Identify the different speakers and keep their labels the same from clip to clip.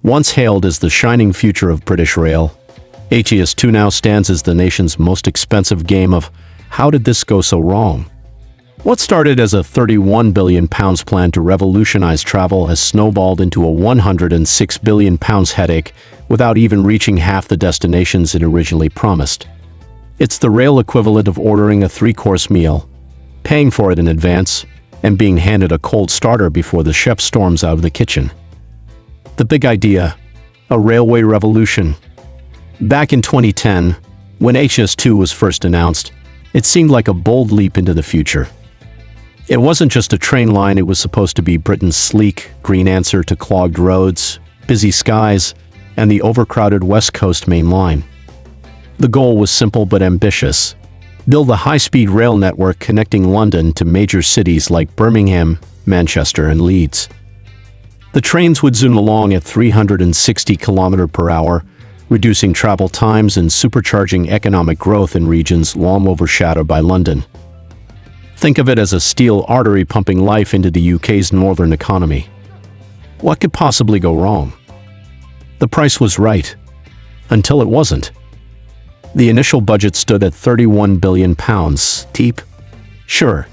Speaker 1: Once hailed as the shining future of British rail, HES2 now stands as the nation's most expensive game of how did this go so wrong? What started as a £31 billion plan to revolutionize travel has snowballed into a £106 billion headache without even reaching half the destinations it originally promised. It's the rail equivalent of ordering a 3-course meal, paying for it in advance, and being handed a cold starter before the chef storms out of the kitchen. The big idea: a railway revolution. Back in 2010, when HS2 was first announced, it seemed like a bold leap into the future. It wasn't just a train line, it was supposed to be Britain's sleek, green answer to clogged roads, busy skies, and the overcrowded West Coast main line. The goal was simple but ambitious: build a high-speed rail network connecting London to major cities like Birmingham, Manchester, and Leeds. The trains would zoom along at 360 km/h, reducing travel times and supercharging economic growth in regions long overshadowed by London. Think of it as a steel artery pumping life into the UK's northern economy. What could possibly go wrong? The price was right, until it wasn't. The initial budget stood at £31 billion. Deep? Sure.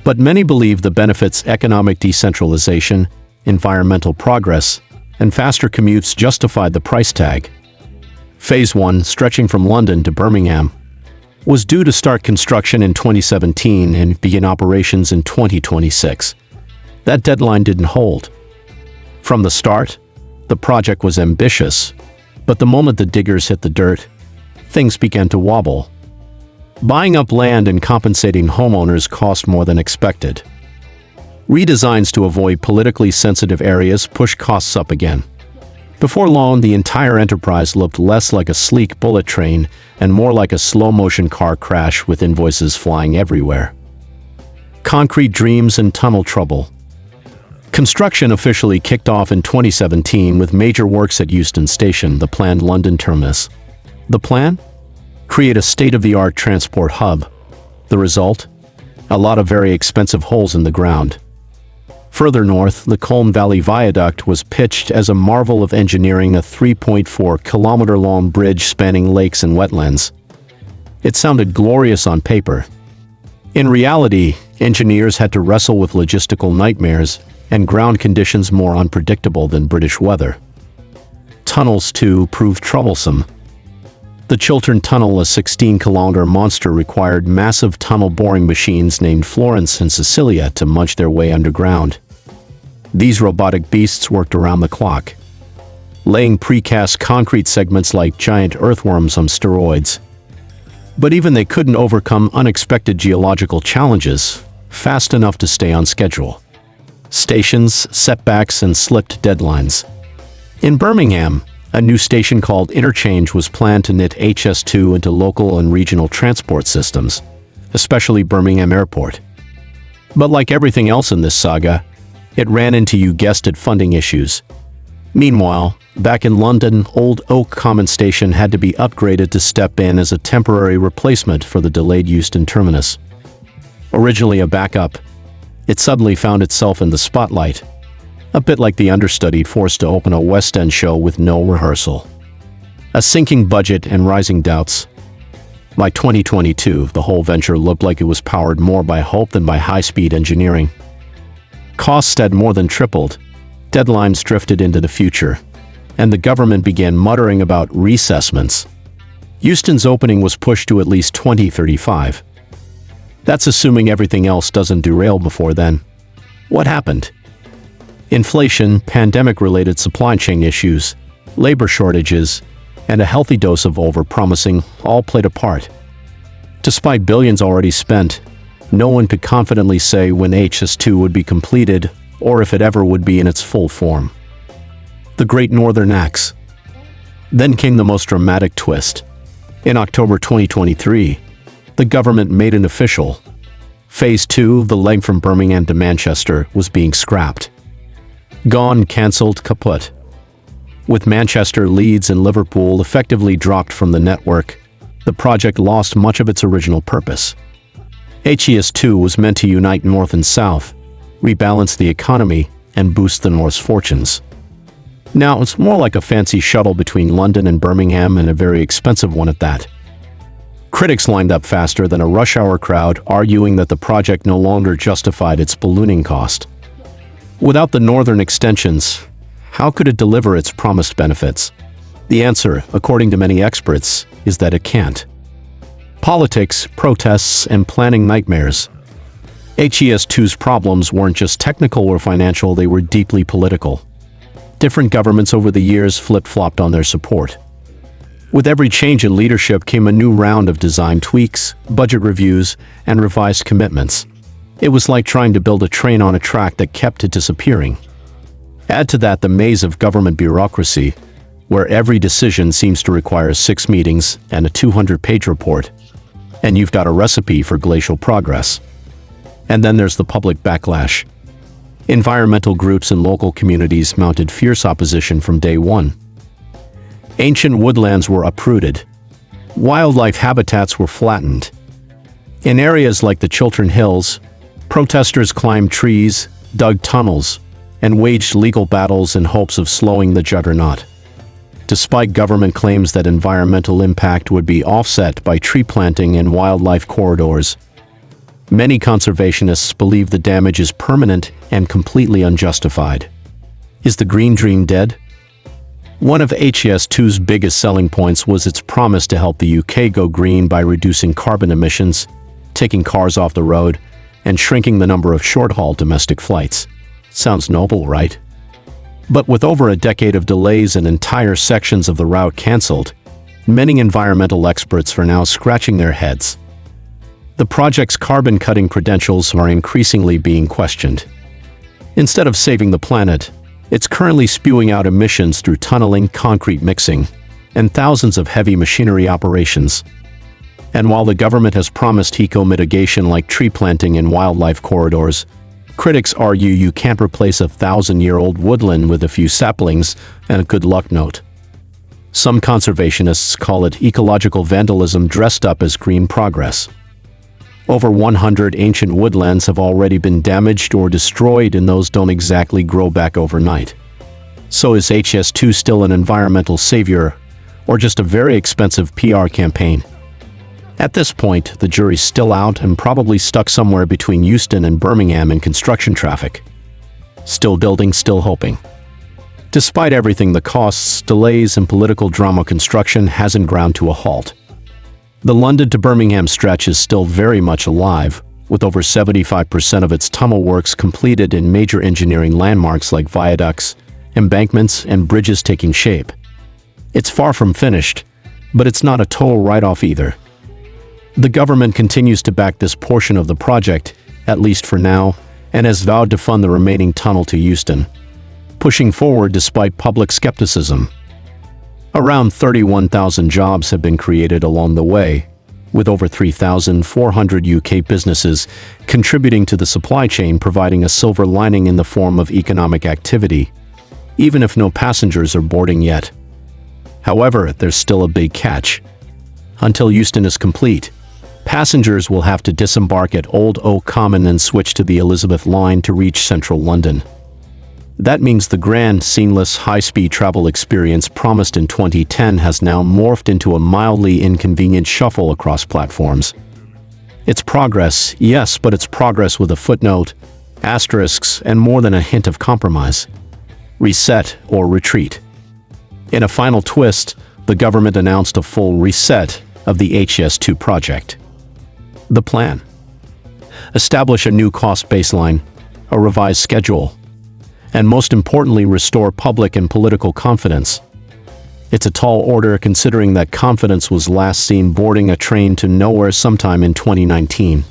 Speaker 1: But many believe the benefits: economic decentralization, environmental progress, and faster commutes justified the price tag. Phase 1, stretching from London to Birmingham, was due to start construction in 2017 and begin operations in 2026. That deadline didn't hold. From the start, the project was ambitious, but the moment the diggers hit the dirt, things began to wobble. Buying up land and compensating homeowners cost more than expected. Redesigns to avoid politically sensitive areas pushed costs up again. Before long, the entire enterprise looked less like a sleek bullet train and more like a slow-motion car crash with invoices flying everywhere. Concrete dreams and tunnel trouble. Construction officially kicked off in 2017 with major works at Euston Station, the planned London terminus. The plan? Create a state-of-the-art transport hub. The result? A lot of very expensive holes in the ground. Further north, the Colne Valley Viaduct was pitched as a marvel of engineering, a 3.4-kilometer-long bridge spanning lakes and wetlands. It sounded glorious on paper. In reality, engineers had to wrestle with logistical nightmares and ground conditions more unpredictable than British weather. Tunnels, too, proved troublesome. The Chiltern Tunnel, a 16-kilometer monster, required massive tunnel boring machines named Florence and Cecilia to munch their way underground. These robotic beasts worked around the clock, laying precast concrete segments like giant earthworms on steroids. But even they couldn't overcome unexpected geological challenges fast enough to stay on schedule. Stations, setbacks, and slipped deadlines. In Birmingham, a new station called Interchange was planned to knit HS2 into local and regional transport systems, especially Birmingham Airport. But like everything else in this saga, it ran into, you guessed it, funding issues. Meanwhile, back in London, Old Oak Common Station had to be upgraded to step in as a temporary replacement for the delayed Euston terminus. Originally a backup, it suddenly found itself in the spotlight, a bit like the understudy forced to open a West End show with no rehearsal. A sinking budget and rising doubts. By 2022, the whole venture looked like it was powered more by hope than by high-speed engineering. Costs had more than tripled, deadlines drifted into the future, and the government began muttering about reassessments. Euston's opening was pushed to at least 2035. That's assuming everything else doesn't derail before then. What happened? Inflation, pandemic-related supply chain issues, labor shortages, and a healthy dose of overpromising all played a part. Despite billions already spent, no one could confidently say when HS2 would be completed or if it ever would be in its full form. The Great Northern Axe. Then came the most dramatic twist. In October 2023, the government made it official. Phase 2, the leg from Birmingham to Manchester, was being scrapped. Gone, cancelled, kaput. With Manchester, Leeds, and Liverpool effectively dropped from the network, the project lost much of its original purpose. HES2 was meant to unite North and South, rebalance the economy, and boost the North's fortunes. Now, it's more like a fancy shuttle between London and Birmingham, and a very expensive one at that. Critics lined up faster than a rush hour crowd, arguing that the project no longer justified its ballooning cost. Without the northern extensions, how could it deliver its promised benefits? The answer, according to many experts, is that it can't. Politics, protests, and planning nightmares. HES2's problems weren't just technical or financial, they were deeply political. Different governments over the years flip-flopped on their support. With every change in leadership came a new round of design tweaks, budget reviews, and revised commitments. It was like trying to build a train on a track that kept disappearing. Add to that the maze of government bureaucracy, where every decision seems to require 6 meetings and a 200-page report, and you've got a recipe for glacial progress. And then there's the public backlash. Environmental groups and local communities mounted fierce opposition from day one. Ancient woodlands were uprooted. Wildlife habitats were flattened. In areas like the Chiltern Hills, protesters climbed trees, dug tunnels, and waged legal battles in hopes of slowing the juggernaut. Despite government claims that environmental impact would be offset by tree planting and wildlife corridors, many conservationists believe the damage is permanent and completely unjustified. Is the green dream dead? One of HES2's biggest selling points was its promise to help the UK go green by reducing carbon emissions, taking cars off the road, and shrinking the number of short-haul domestic flights. Sounds noble, right? But with over a decade of delays and entire sections of the route cancelled, many environmental experts are now scratching their heads. The project's carbon-cutting credentials are increasingly being questioned. Instead of saving the planet, it's currently spewing out emissions through tunneling, concrete mixing, and thousands of heavy machinery operations. And while the government has promised eco-mitigation like tree planting and wildlife corridors, critics argue you can't replace a 1,000-year-old woodland with a few saplings and a good luck note. Some conservationists call it ecological vandalism dressed up as green progress. Over 100 ancient woodlands have already been damaged or destroyed, and those don't exactly grow back overnight. So is HES2 still an environmental savior, or just a very expensive PR campaign? At this point, the jury's still out and probably stuck somewhere between Euston and Birmingham in construction traffic. Still building, still hoping. Despite everything, the costs, delays, and political drama, construction hasn't ground to a halt. The London to Birmingham stretch is still very much alive, with over 75% of its tunnel works completed and major engineering landmarks like viaducts, embankments, and bridges taking shape. It's far from finished, but it's not a total write-off either. The government continues to back this portion of the project, at least for now, and has vowed to fund the remaining tunnel to Euston, pushing forward despite public skepticism. Around 31,000 jobs have been created along the way, with over 3,400 UK businesses contributing to the supply chain, providing a silver lining in the form of economic activity, even if no passengers are boarding yet. However, there's still a big catch. Until Euston is complete, passengers will have to disembark at Old Oak Common and switch to the Elizabeth line to reach central London. That means the grand, seamless, high-speed travel experience promised in 2010 has now morphed into a mildly inconvenient shuffle across platforms. It's progress, yes, but it's progress with a footnote, asterisks, and more than a hint of compromise. Reset or retreat. In a final twist, the government announced a full reset of the HES2 project. The plan: establish a new cost baseline, a revised schedule, and most importantly, restore public and political confidence. It's a tall order considering that confidence was last seen boarding a train to nowhere sometime in 2019.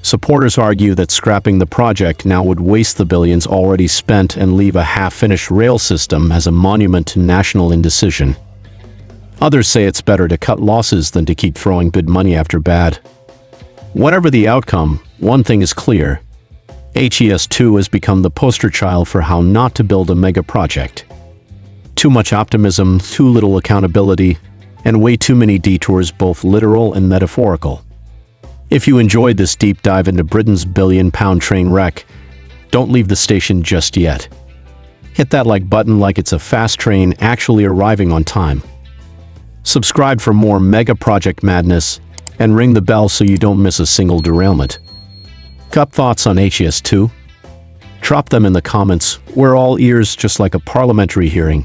Speaker 1: Supporters argue that scrapping the project now would waste the billions already spent and leave a half-finished rail system as a monument to national indecision. Others say it's better to cut losses than to keep throwing good money after bad. Whatever the outcome, one thing is clear: HES2 has become the poster child for how not to build a mega project. Too much optimism, too little accountability, and way too many detours, both literal and metaphorical. If you enjoyed this deep dive into Britain's billion-pound train wreck, don't leave the station just yet. Hit that like button like it's a fast train actually arriving on time. Subscribe for more mega project madness, and ring the bell so you don't miss a single derailment. Got thoughts on HES2? Drop them in the comments. We're all ears, just like a parliamentary hearing.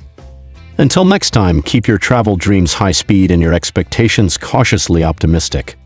Speaker 1: Until next time, keep your travel dreams high speed and your expectations cautiously optimistic.